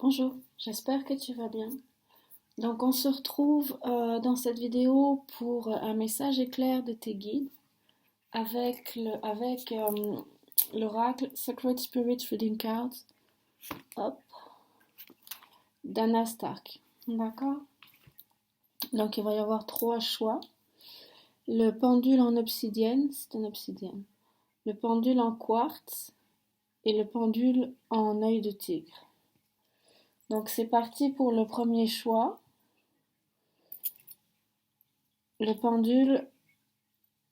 Bonjour, j'espère que tu vas bien. Donc on se retrouve dans cette vidéo pour un message éclair de tes guides avec l'oracle Sacred Spirit Reading Cards, hop, d'Anna Stark. D'accord? Donc il va y avoir trois choix. Le pendule en obsidienne, c'est un obsidienne. Le pendule en quartz et le pendule en œil de tigre. Donc c'est parti pour le premier choix. Le pendule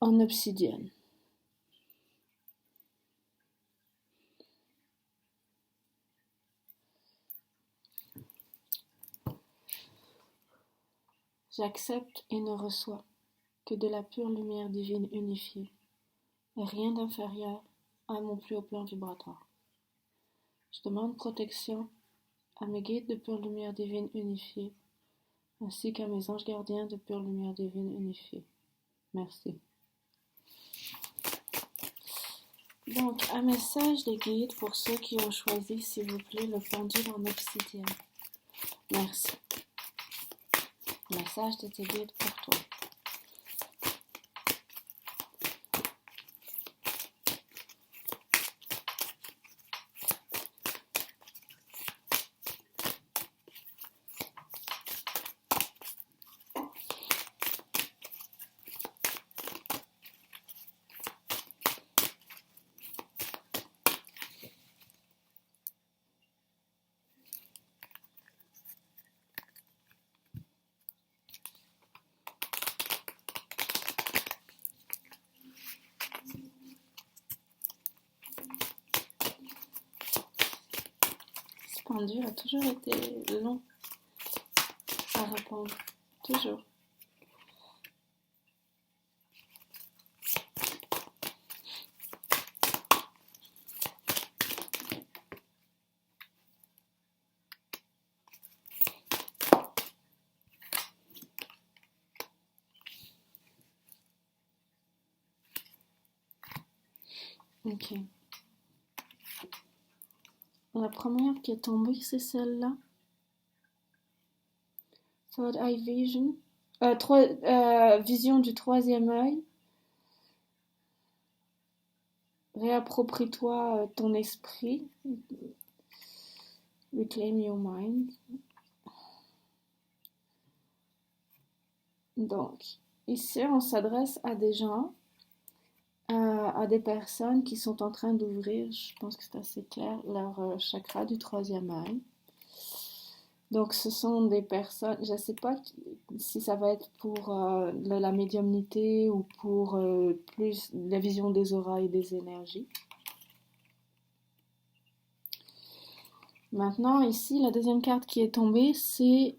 en obsidienne. J'accepte et ne reçois que de la pure lumière divine unifiée, et rien d'inférieur à mon plus haut plan vibratoire. Je demande protection à mes guides de pure lumière divine unifiée, ainsi qu'à mes anges gardiens de pure lumière divine unifiée. Merci. Donc, un message des guides pour ceux qui ont choisi, s'il vous plaît, le pendule en obsidienne. Merci. Message de tes guides pour toi. Ce pendule a toujours été long à répondre. Toujours. Ok. La première qui est tombée, c'est celle-là. Third Eye Vision. Vision du troisième œil. Réapproprie-toi ton esprit. Reclaim your mind. Donc, ici, on s'adresse à des gens, à des personnes qui sont en train d'ouvrir, je pense que c'est assez clair, leur chakra du troisième œil. Donc, ce sont des personnes, je ne sais pas si ça va être pour la médiumnité ou pour plus la vision des auras et des énergies. Maintenant, ici, la deuxième carte qui est tombée, c'est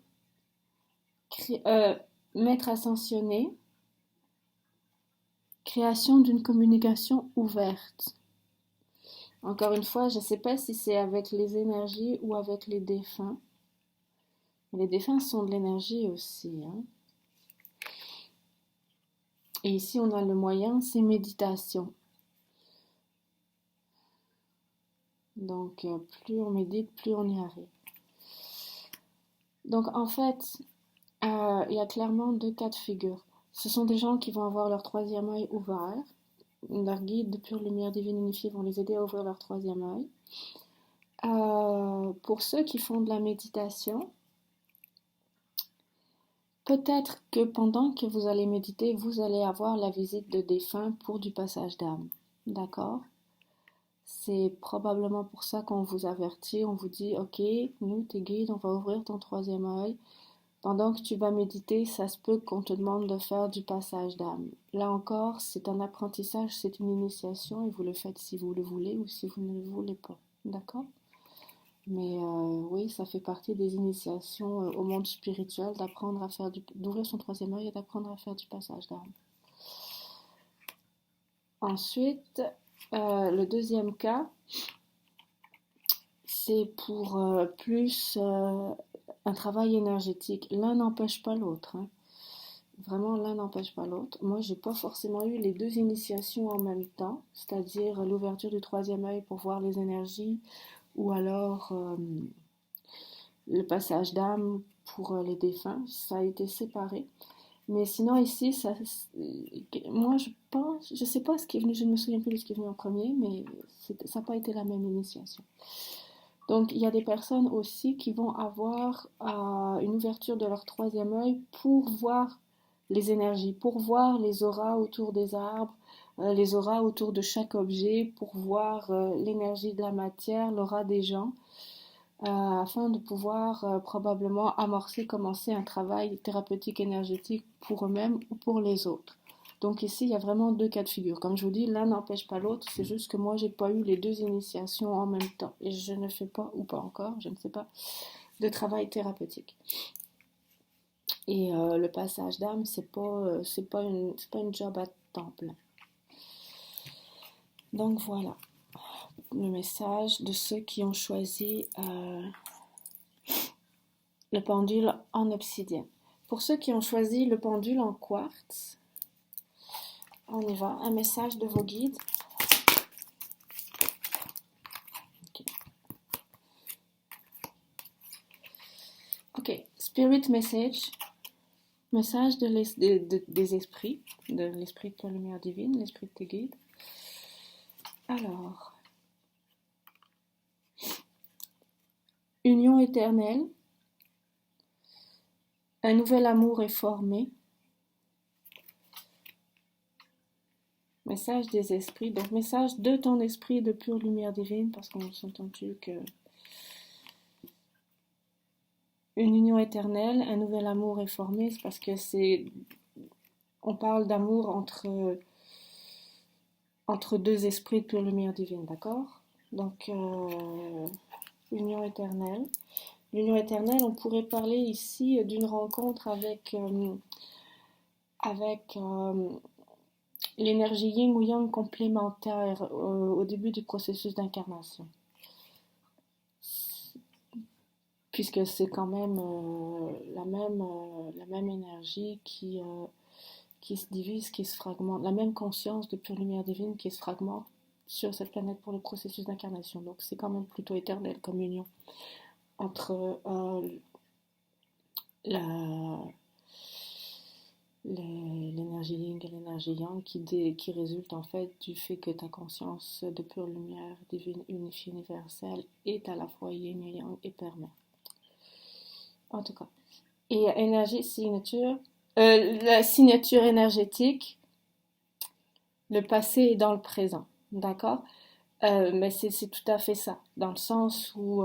Maître ascensionné, création d'une communication ouverte. Encore une fois, je ne sais pas si c'est avec les énergies ou avec les défunts. Les défunts sont de l'énergie aussi. Hein. Et ici, on a le moyen, c'est méditation. Donc, plus on médite, plus on y arrive. Donc, en fait, il y a clairement deux cas de figure. Ce sont des gens qui vont avoir leur troisième œil ouvert. Leurs guides de pure lumière divine unifiée vont les aider à ouvrir leur troisième œil. Pour ceux qui font de la méditation, peut-être que pendant que vous allez méditer, vous allez avoir la visite de défunts pour du passage d'âme. D'accord? C'est probablement pour ça qu'on vous avertit, on vous dit, ok, nous, tes guides, on va ouvrir ton troisième œil. Pendant que tu vas méditer, ça se peut qu'on te demande de faire du passage d'âme. Là encore, c'est un apprentissage, c'est une initiation et vous le faites si vous le voulez ou si vous ne le voulez pas. D'accord? Mais oui, ça fait partie des initiations au monde spirituel, d'apprendre à faire d'ouvrir son troisième œil et d'apprendre à faire du passage d'âme. Ensuite, le deuxième cas, c'est pour plus un travail énergétique. L'un n'empêche pas l'autre. Hein. Vraiment, l'un n'empêche pas l'autre. Moi, j'ai pas forcément eu les deux initiations en même temps, c'est-à-dire l'ouverture du troisième œil pour voir les énergies, ou alors le passage d'âme pour les défunts, ça a été séparé. Mais sinon ici, moi je pense, je sais pas ce qui est venu, je ne me souviens plus de ce qui est venu en premier, mais ça n'a pas été la même initiation. Donc il y a des personnes aussi qui vont avoir une ouverture de leur troisième œil pour voir les énergies, pour voir les auras autour des arbres, les auras autour de chaque objet, pour voir l'énergie de la matière, l'aura des gens, afin de pouvoir probablement commencer un travail thérapeutique énergétique pour eux-mêmes ou pour les autres. Donc ici, il y a vraiment deux cas de figure. Comme je vous dis, l'un n'empêche pas l'autre, c'est juste que moi, j'ai pas eu les deux initiations en même temps. Et je ne fais pas, ou pas encore, je ne sais pas, de travail thérapeutique. Et le passage d'âme, c'est pas une job à temps plein. Donc voilà, le message de ceux qui ont choisi le pendule en obsidienne. Pour ceux qui ont choisi le pendule en quartz, on y va, un message de vos guides. Ok, Spirit Message, message des esprits, de l'esprit de la lumière divine, l'esprit de tes guides. Alors, union éternelle, un nouvel amour est formé. Message des esprits, donc message de ton esprit de pure lumière divine, parce qu'on s'entend-tu que une union éternelle, un nouvel amour est formé, c'est parce que on parle d'amour entre deux esprits de pure lumière divine, d'accord? Donc, union éternelle. L'union éternelle, on pourrait parler ici d'une rencontre avec l'énergie yin ou yang complémentaire au début du processus d'incarnation. Puisque c'est quand même la même énergie qui se divise, qui se fragmente, la même conscience de pure lumière divine qui se fragmente sur cette planète pour le processus d'incarnation. Donc c'est quand même plutôt éternel comme union entre l'énergie yin et l'énergie yang qui résulte en fait du fait que ta conscience de pure lumière divine unifiée universelle est à la fois yin et yang et permet. En tout cas. Et énergie signature, la signature énergétique, le passé est dans le présent, d'accord? Mais c'est tout à fait ça, dans le sens où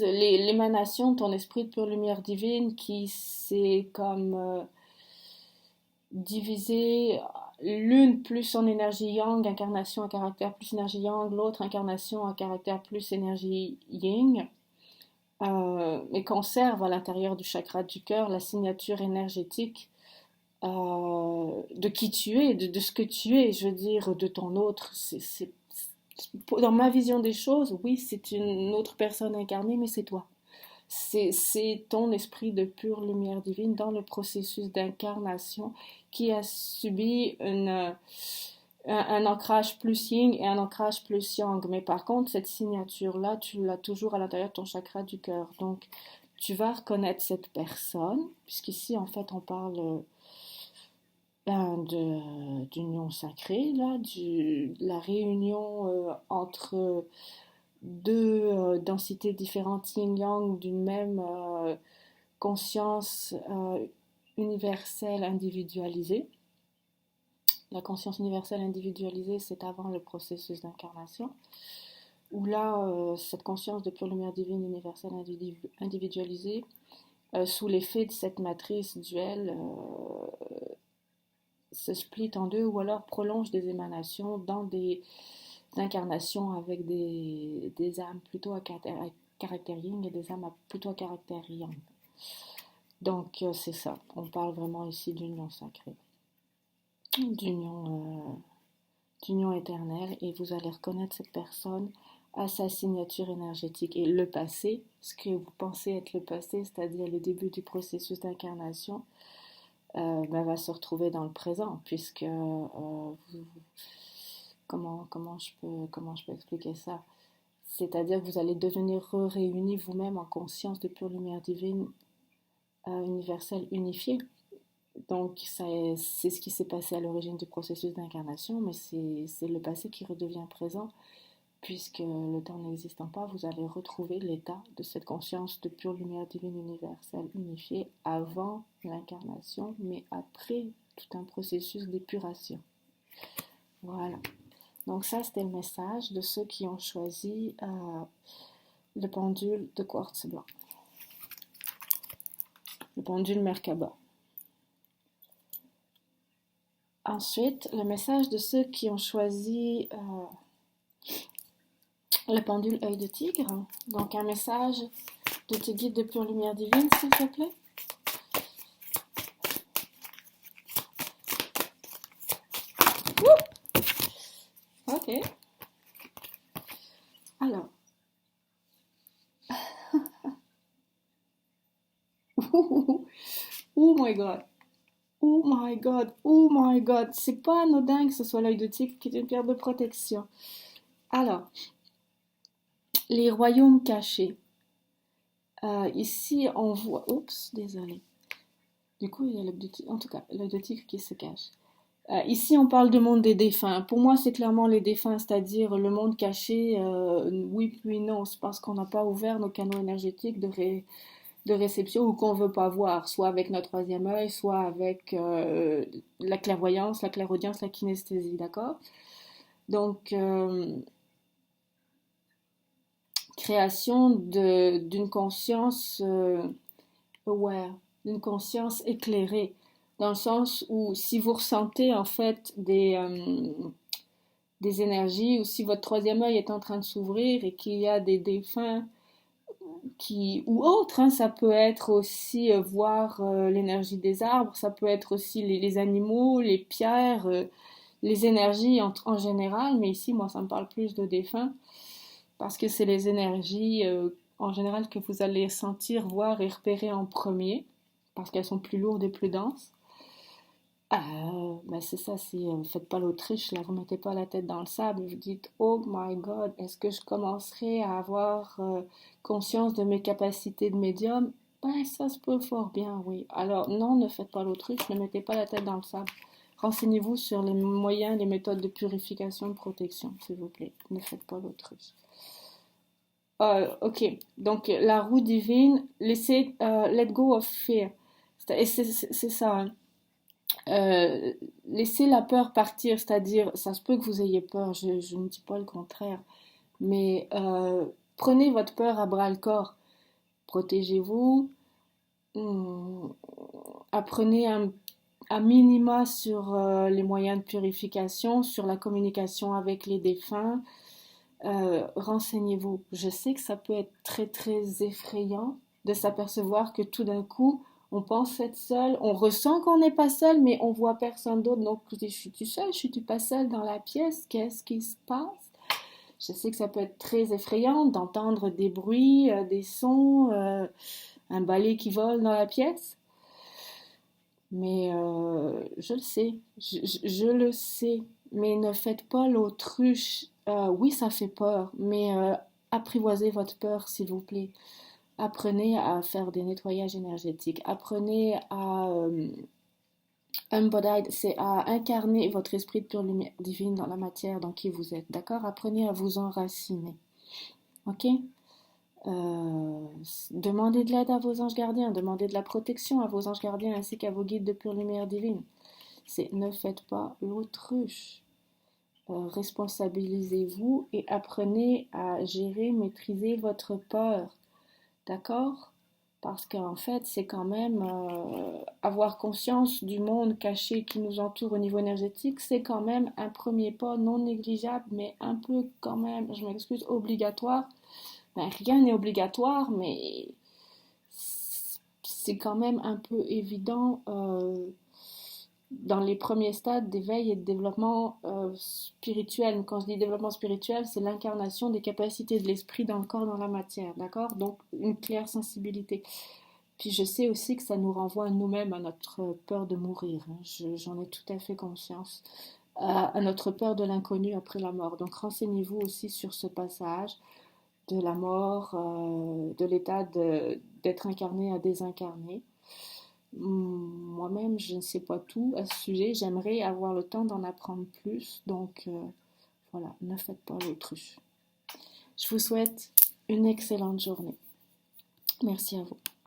l'émanation de ton esprit de pure lumière divine qui s'est comme divisé, l'une plus en énergie yang, incarnation à caractère plus énergie yang, l'autre incarnation à caractère plus énergie yin, mais conserve à l'intérieur du chakra du cœur la signature énergétique de qui tu es, de ce que tu es, je veux dire, de ton autre. Dans ma vision des choses, oui, c'est une autre personne incarnée, mais c'est toi. C'est ton esprit de pure lumière divine dans le processus d'incarnation qui a subi un ancrage plus yin et un ancrage plus yang. Mais par contre, cette signature-là, tu l'as toujours à l'intérieur de ton chakra du cœur. Donc, tu vas reconnaître cette personne, puisqu'ici, en fait, on parle d'union sacrée, là, la réunion entre deux densités différentes yin-yang d'une même conscience universelle individualisée. La conscience universelle individualisée, c'est avant le processus d'incarnation, où là, cette conscience de pure lumière divine universelle individualisée, sous l'effet de cette matrice duelle, se split en deux ou alors prolonge des émanations dans des incarnations avec des âmes plutôt à caractère yin et des âmes plutôt à caractère yang. Donc c'est ça, on parle vraiment ici d'union sacrée, d'union éternelle, et vous allez reconnaître cette personne à sa signature énergétique. Et le passé, ce que vous pensez être le passé, c'est-à-dire le début du processus d'incarnation, va se retrouver dans le présent, puisque comment je peux expliquer ça? C'est-à-dire que vous allez devenir réunis vous-même en conscience de pure lumière divine universelle unifiée. Donc, c'est ce qui s'est passé à l'origine du processus d'incarnation, mais c'est le passé qui redevient présent, puisque le temps n'existant pas, vous allez retrouver l'état de cette conscience de pure lumière divine universelle unifiée avant l'incarnation, mais après tout un processus d'épuration. Voilà. Donc ça, c'était le message de ceux qui ont choisi le pendule de quartz blanc, le pendule Merkaba. Ensuite, le message de ceux qui ont choisi le pendule œil de tigre. Donc un message de tes guides de pure lumière divine, s'il te plaît. Ok. Alors. Oh my god. Oh my god. Oh my god. C'est pas anodin que ce soit l'œil de tigre qui est une pierre de protection. Alors, les royaumes cachés. Ici, on voit... Oups, désolé. Du coup, il y a l'œil de tigre, en tout cas, l'œil de tigre qui se cache. Ici, on parle du monde des défunts. Pour moi, c'est clairement les défunts, c'est-à-dire le monde caché. Oui, puis non, c'est parce qu'on n'a pas ouvert nos canaux énergétiques de réception ou qu'on ne veut pas voir, soit avec notre troisième œil, soit avec la clairvoyance, la clairaudience, la kinesthésie, d'accord? Donc, création d'une conscience aware, d'une conscience éclairée, dans le sens où si vous ressentez en fait des énergies, ou si votre troisième œil est en train de s'ouvrir et qu'il y a des défunts ou autres, hein, ça peut être aussi voir l'énergie des arbres, ça peut être aussi les animaux, les pierres, les énergies en général, mais ici moi ça me parle plus de défunts, parce que c'est les énergies en général que vous allez sentir, voir et repérer en premier, parce qu'elles sont plus lourdes et plus denses. Ben c'est ça, si vous faites pas l'autruche, là, vous mettez pas la tête dans le sable, vous dites, oh my god, est-ce que je commencerai à avoir conscience de mes capacités de médium? Ben ça se peut fort bien, oui. Alors non, ne faites pas l'autruche, ne mettez pas la tête dans le sable. Renseignez-vous sur les moyens, les méthodes de purification, de protection, s'il vous plaît. Ne faites pas l'autruche. Ok, donc la roue divine, laissez, let go of fear. C'est ça, hein. Euh, Laissez la peur partir, c'est-à-dire, ça se peut que vous ayez peur, je ne dis pas le contraire, mais prenez votre peur à bras le corps, protégez-vous, hum, apprenez à minima sur les moyens de purification, sur la communication avec les défunts, renseignez-vous. Je sais que ça peut être très très effrayant de s'apercevoir que tout d'un coup, on pense être seul, on ressent qu'on n'est pas seul, mais on voit personne d'autre. Donc, je suis seule, je suis pas seule dans la pièce, qu'est-ce qui se passe? Je sais que ça peut être très effrayant d'entendre des bruits, des sons, un balai qui vole dans la pièce. Mais je le sais, je le sais. Mais ne faites pas l'autruche. Oui, ça fait peur, mais apprivoisez votre peur, s'il vous plaît. Apprenez à faire des nettoyages énergétiques. Apprenez à embodied, c'est à incarner votre esprit de pure lumière divine dans la matière dans qui vous êtes. D'accord? Apprenez à vous enraciner. Ok? Demandez de l'aide à vos anges gardiens, demandez de la protection à vos anges gardiens ainsi qu'à vos guides de pure lumière divine. C'est ne faites pas l'autruche. Responsabilisez-vous et apprenez à gérer, maîtriser votre peur. D'accord? Parce qu'en fait, c'est quand même avoir conscience du monde caché qui nous entoure au niveau énergétique, c'est quand même un premier pas non négligeable, mais un peu quand même, je m'excuse, obligatoire. Ben, rien n'est obligatoire, mais c'est quand même un peu évident dans les premiers stades d'éveil et de développement spirituel. Quand je dis développement spirituel, c'est l'incarnation des capacités de l'esprit dans le corps, dans la matière, d'accord? Donc une claire sensibilité. Puis je sais aussi que ça nous renvoie à nous-mêmes, à notre peur de mourir, hein. J'en ai tout à fait conscience. À notre peur de l'inconnu après la mort. Donc renseignez-vous aussi sur ce passage. de la mort, de l'état d'être incarné à désincarné. Moi-même, je ne sais pas tout à ce sujet. J'aimerais avoir le temps d'en apprendre plus. Donc, voilà, ne faites pas l'autruche. Je vous souhaite une excellente journée. Merci à vous.